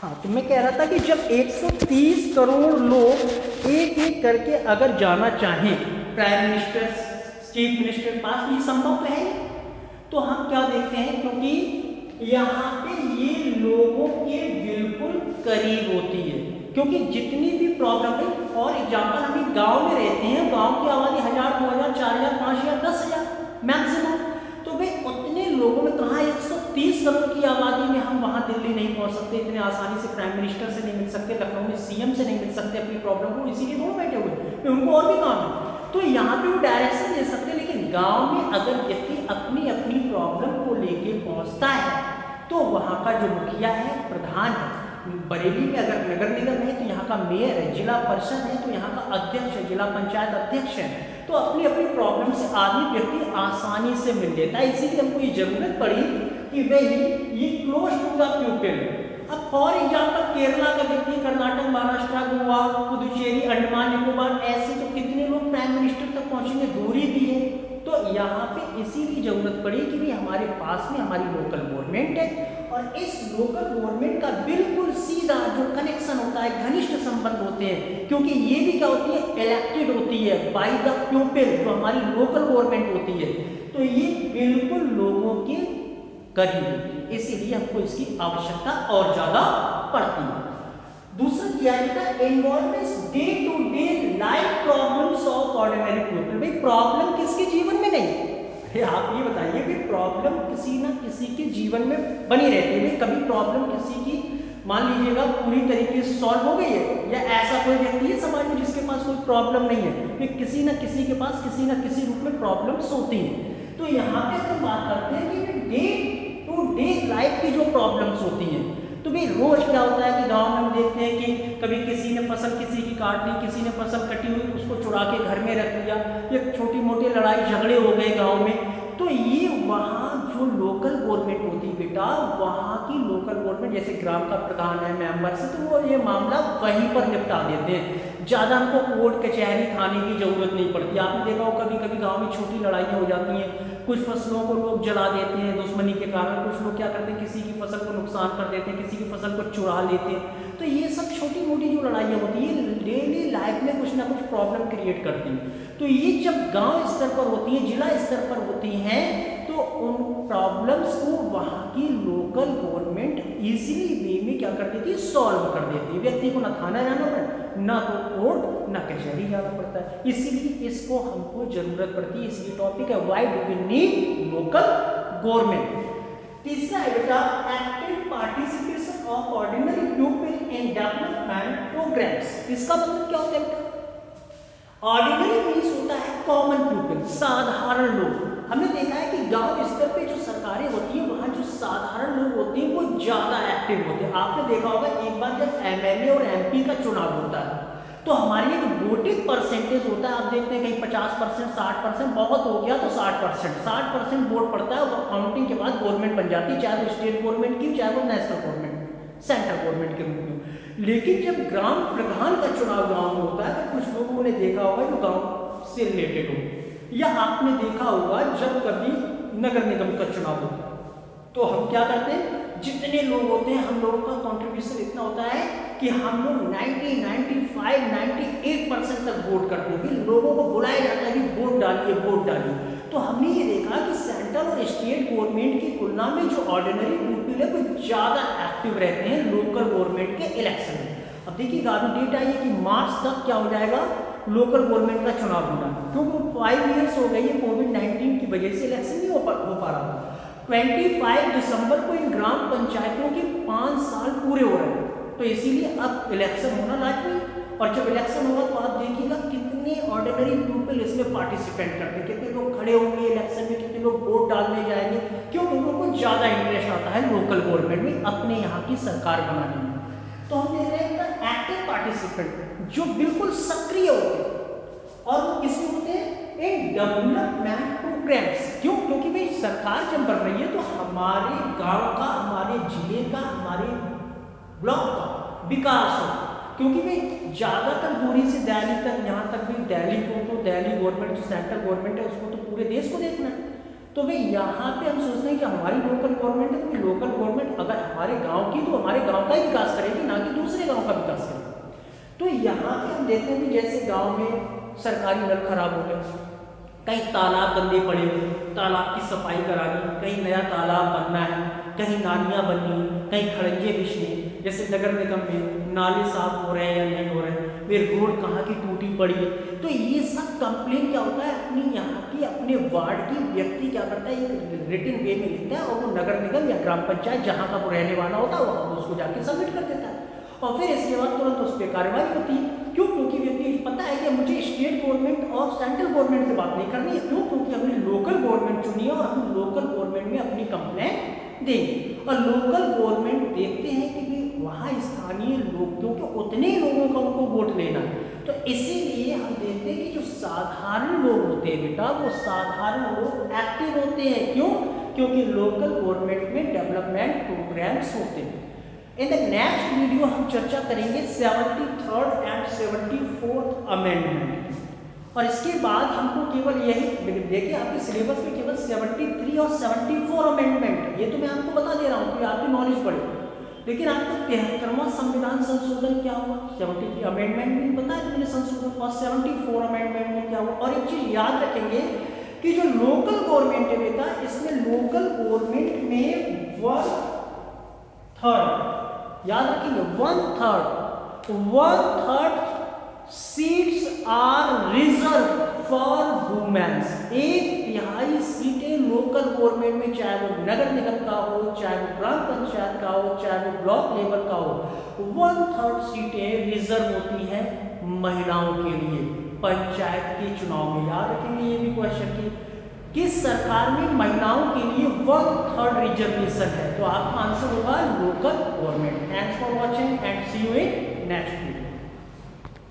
हाँ, तो मैं कह रहा था कि जब 130 करोड़ लोग एक एक करके अगर जाना चाहें प्राइम मिनिस्टर, चीफ मिनिस्टर के पास, ये संभव तो है नहीं। तो हम क्या देखते हैं, क्योंकि यहाँ पे ये लोगों के बिल्कुल करीब होती है, क्योंकि जितनी भी प्रॉब्लम है, और एग्जाम्पल हम गांव में रहते हैं, गांव की आबादी 1000, 2000, 4000, 5000, 10,000 मैक्सिमम, तो भाई उतने लोगों में कहाँ 130 करोड़ की आबादी में हम वहाँ दिल्ली नहीं पहुँच सकते, इतने आसानी से प्राइम मिनिस्टर से नहीं मिल सकते, लखनऊ में सीएम से नहीं मिल सकते अपनी प्रॉब्लम को, इसीलिए दोनों बैठे हुए, उनको और भी काम है, तो यहाँ पे वो डायरेक्शन दे सकते हैं। लेकिन गांव में अगर व्यक्ति अपनी अपनी प्रॉब्लम को लेके पहुँचता है, तो वहाँ का जो मुखिया है, प्रधान है, बरेली में अगर नगर निगम है तो यहाँ का मेयर है, जिला परिषद है तो यहाँ का अध्यक्ष है, जिला पंचायत अध्यक्ष है, तो अपनी अपनी प्रॉब्लम से आदमी व्यक्ति आसानी से मिल लेता है। इसीलिए हमको ये जरूरत पड़ी कि भाई ये क्लोज टू द पीपल। अब फॉर एग्जाम्पल केरला का व्यक्ति, कर्नाटक, महाराष्ट्र, गोवा, पुदुचेरी, अंडमान निकोबार, ऐसे तो कितने लोग प्राइम मिनिस्टर तक पहुंचेंगे, दूरी भी है। तो यहाँ पे इसीलिए जरूरत पड़ी कि भाई हमारे पास में हमारी लोकल गवर्नमेंट है, और इस लोकल गवर्नमेंट का बिल्कुल सीधा जो कनेक्शन होता है, घनिष्ठ संबंध होते हैं, क्योंकि ये भी क्या होती है, इलेक्टेड होती है बाय द पीपल, जो हमारी लोकल गवर्नमेंट होती है, तो ये बिल्कुल लोगों के करीब होती है, इसीलिए हमको इसकी आवश्यकता और ज्यादा पड़ती है। दूसरा किया जाता है involvement day to day life problems of ordinary people. भाई प्रॉब्लम किसके जीवन में नहीं है, आप ये बताइए कि प्रॉब्लम किसी ना किसी के जीवन में बनी रहती है। कभी प्रॉब्लम किसी की मान लीजिएगा पूरी तरीके से सॉल्व हो गई है, या ऐसा कोई व्यक्ति है समाज में जिसके पास कोई प्रॉब्लम नहीं है, किसी ना किसी के पास किसी ना किसी रूप में प्रॉब्लम्स होती हैं। तो यहाँ पे हम बात करते हैं कि डे टू डे लाइफ की जो प्रॉब्लम्स होती हैं, तो भाई रोज क्या होता है कि गांव में हम देखते हैं कि कभी किसी ने फसल किसी की काट ली, किसी ने फसल कटी हुई उसको चुरा के घर में रख लिया, या छोटी मोटी लड़ाई झगड़े हो गए गांव में, तो ये वहाँ जो लोकल गवर्नमेंट होती है बेटा, वहाँ की लोकल गवर्नमेंट जैसे ग्राम का प्रधान है, मेंबर से, तो वो ये मामला वहीं पर निपटा देते हैं, ज़्यादा हमको कोर्ट कचहरी थाने की जरूरत नहीं पड़ती। आपने देखा हो कभी कभी गाँव में छोटी लड़ाइयाँ हो जाती हैं, कुछ फसलों को लोग जला देते हैं दुश्मनी के कारण, कुछ लोग क्या करते हैं किसी की फसल को नुकसान कर देते हैं, किसी की फसल को चुरा लेते हैं, तो ये सब छोटी मोटी जो लड़ाइयाँ होती हैं डेली लाइफ में कुछ ना कुछ प्रॉब्लम क्रिएट करती हैं। तो ये जब गांव स्तर पर होती हैं, जिला स्तर पर होती हैं, तो उन प्रॉब्लम्स को वहाँ की लोकल गवर्नमेंट इजीली वे में क्या कर देती है, सॉल्व कर देती है। व्यक्ति को ना थाना जाना पड़ता, ना तो कोर्ट ना कचहरी जाना पड़ता है, इसीलिए इसको हमको जरूरत पड़ती है। इसलिए टॉपिक है why do we need local government. तीसरा है बेटा active participation of ordinary people in development programmes. इसका मतलब क्या होता है बेटा, ऑर्डिनरी मीन्स होता है कॉमन पीपल, साधारण लोग। हमने देखा है कि गांव स्तर पे जो सरकारें होती हैं वहाँ जो साधारण लोग होते हैं वो ज़्यादा एक्टिव होते हैं। आपने देखा होगा एक बार जब एमएलए और एमपी का चुनाव होता है तो हमारी एक वोटिंग परसेंटेज होता है, आप देखते हैं कहीं 50%, 60%, बहुत हो गया तो 60% वोट पड़ता है, और काउंटिंग के बाद गवर्नमेंट बन जाती है, चाहे वो स्टेट गवर्नमेंट की, चाहे वो नेशनल गवर्नमेंट, सेंट्रल गवर्नमेंट के रूप में। लेकिन जब ग्राम प्रधान का चुनाव गांव में होता है तो कुछ लोगों ने देखा होगा जो गांव से रिलेटेड हो, या आपने देखा होगा जब कभी नगर निगम का चुनाव होता है तो हम क्या करते हैं, जितने लोग होते हैं हम लोगों का कंट्रीब्यूशन इतना होता है कि हम लोग 90, 95, 98% तक वोट करते हैं। लोगों को बुलाया जाता है कि वोट डालिए, वोट डालिए। तो हमने ये देखा कि सेंट्रल और स्टेट गवर्नमेंट की तुलना में जो ऑर्डिनरी पीपल है वो ज़्यादा एक्टिव रहते हैं लोकल गवर्नमेंट के इलेक्शन में। अब देखिएगा अभी डेट आई है कि मार्च तक क्या हो जाएगा, लोकल गवर्नमेंट का चुनाव होना, क्योंकि 5 ईयर्स हो गई है कोविड-19 की वजह से इलेक्शन नहीं हो पा रहा। 25 दिसंबर को इन ग्राम पंचायतों के 5 साल पूरे हो रहे हैं, तो इसीलिए अब इलेक्शन होना लाजमी। और जब इलेक्शन होगा तो आप देखिएगा कितने ऑर्डिनरी पीपल इसमें पार्टिसिपेट करते हैं, कितने लोग खड़े होंगे इलेक्शन में, कितने लोग वोट डालने जाएंगे, क्योंकि उनको ज़्यादा इंटरेस्ट आता है लोकल गवर्नमेंट में अपने यहाँ की सरकार बनाने में। तो हम देख रहे हैं एक्टिव पार्टिसिपेंट जो बिल्कुल सक्रिय होते हैं, और वो किसमें होते हैं, इन डेवलपमेंट प्रोग्राम्स। क्यों, क्योंकि भाई सरकार जब बन रही है तो हमारे गांव का, हमारे जिले का, हमारे ब्लॉक का विकास हो, क्योंकि भाई ज़्यादातर दूरी से दिल्ली तक, यहाँ तक भी दिल्ली को तो दिल्ली गवर्नमेंट जो सेंट्रल गवर्नमेंट है उसको तो पूरे देश को देखना है, तो भाई यहाँ पे हम सोचते हैं कि हमारी लोकल गवर्नमेंट है, तो लोकल गवर्नमेंट अगर हमारे गांव की तो हमारे गांव का ही विकास करेगी, ना कि दूसरे गांव का विकास करेगी। तो यहाँ पे हम देखते हैं कि जैसे गांव में सरकारी नल खराब हो गए, कहीं तालाब गंदे पड़े हुए, तालाब की सफाई करानी, कहीं नया तालाब बनना है, कहीं नालियाँ बननी, कहीं खड़ंजे बिछने, जैसे नगर निगम में नाले साफ हो रहे हैं या नहीं हो रहे हैं, फिर रोड कहाँ की टूटी पड़ी है। तो ये सब कंप्लेन क्या होता है, अपनी यहाँ की अपने वार्ड की व्यक्ति क्या करता है, एक रिटन वे में लिखता है और वो नगर निगम या ग्राम पंचायत जहाँ का वो रहने वाला होता है वहाँ उसको जाके सबमिट कर देता है, और फिर इसके बाद तुरंत उस पर कार्रवाई होती है। क्यों? क्योंकि व्यक्ति पता है कि मुझे स्टेट गवर्नमेंट और सेंट्रल गवर्नमेंट से बात नहीं करनी है। क्यों? क्योंकि हमने लोकल गवर्नमेंट चुनी है और हम लोकल गवर्नमेंट में अपनी कंप्लेंट देंगे, और लोकल गवर्नमेंट देखते हैं कि वहाँ स्थानीय लोग, क्योंकि उतने ही लोगों का उनको वोट लेना है, तो इसीलिए हम देखते हैं कि जो साधारण लोग होते हैं बेटा, वो साधारण लोग एक्टिव होते हैं। क्यों? क्योंकि लोकल गवर्नमेंट में डेवलपमेंट प्रोग्राम्स होते हैं। इन द नेक्स्ट वीडियो हम चर्चा करेंगे 73rd एंड 74th अमेंडमेंट, और इसके बाद हमको केवल यही देखिए आपके सिलेबस में केवल 73 और 74 अमेंडमेंट, ये तो मैं आपको बता दे रहा हूँ कि आपकी नॉलेज बढ़े, लेकिन आपको 73वां संविधान संशोधन क्या हुआ, 73 अमेंडमेंट में बताया मैंने संशोधन, और 74 अमेंडमेंट में क्या हुआ। और एक चीज याद रखेंगे कि जो लोकल गवर्नमेंट है बेटा, इसमें लोकल गवर्नमेंट में 1/3, याद रखेंगे 1/3 seats are reserve for womens. 1/3 सीटें लोकल गवर्नमेंट में, चाहे वो नगर निगम का हो, चाहे वो ग्राम पंचायत का हो, चाहे वो ब्लॉक लेवल का हो, 1/3 सीटें रिजर्व होती हैं महिलाओं के लिए पंचायत के चुनाव में। याद रखेंगे ये भी क्वेश्चन की किस सरकार में महिलाओं के लिए 1/3 रिजर्वेशन है, तो आपका आंसर होगा local government. Thanks for watching and see you in next video.